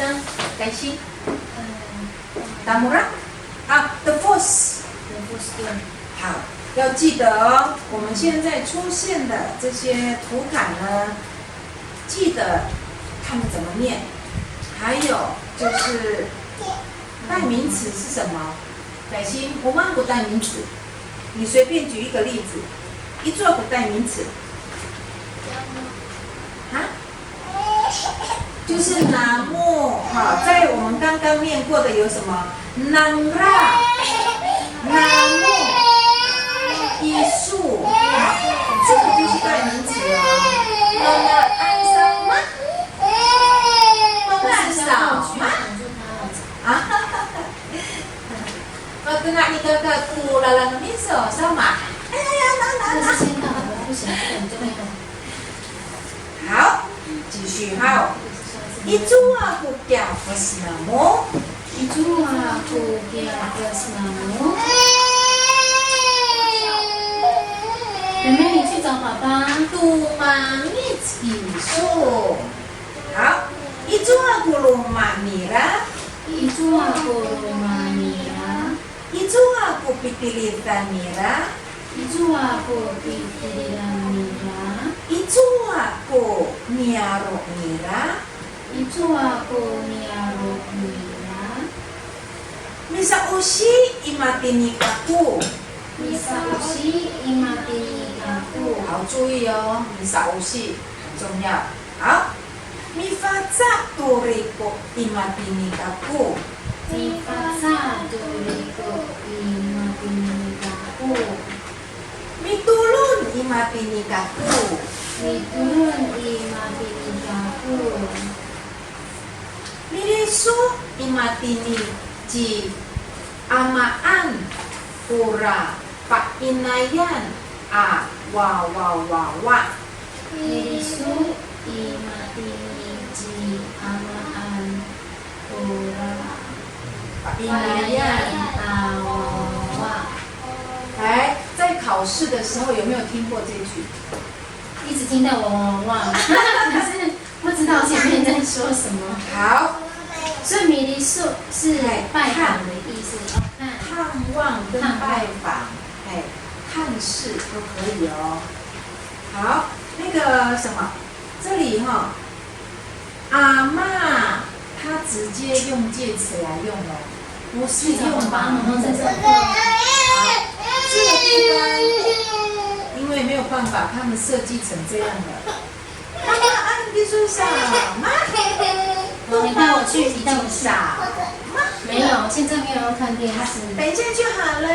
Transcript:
灯，改心。Damura 啊 ，the force。好，要记得哦，我们现在出现的这些图卡呢，记得他们怎么念。还有就是代名词是什么？改心，我们不代名词。你随便举一个例子，一做不代名词。啊？就是南木，好，在我们刚刚念过的有什么？南拉、南木、艺术，这个就是代名词哦。安什么？安什么？啊哈哈哈。Tengah ni kakakku lalang miso sama。哎呀，拿。好，继续好。Itu aku kiapas namo. Itu aku kiapas namo. 妹妹，你去找爸爸。Tumangit isu. 好 ，Itu aku rumah Mira. Itu aku rumah Mira. Itu aku pitilitan Mira. Itu aku pitilitan Mira. Itu aku niaro Mira. Itu aku niaro Mira. Misa ushi imatini aku. Misa ushi imatini aku. 好，注意哦，misa ushi 很重要。好。Mifasa turiko imatini aku. Mifasa turiko imatini aku. Mitulun imatini aku. Mitulun imatini aku. Mirisu imatini ji amaan pura painayan a wa. Mirisu imatini ji amaan pura painayan a wa。来，在考试的时候有没有听过这句？一直听到哇，可是不知道前面在说什么。好，所以米梨树是拜访的意思，看望跟拜访，看视都可以哦。好，那个什么，这里哈，阿嬷她直接用介词来用哦，不是用妈妈在这里。这个地方，因为没有办法，他们设计成这样的。妈妈按地树上，妈。你带我去，你带我去。没有，现在没有要看电视。等一下就好了。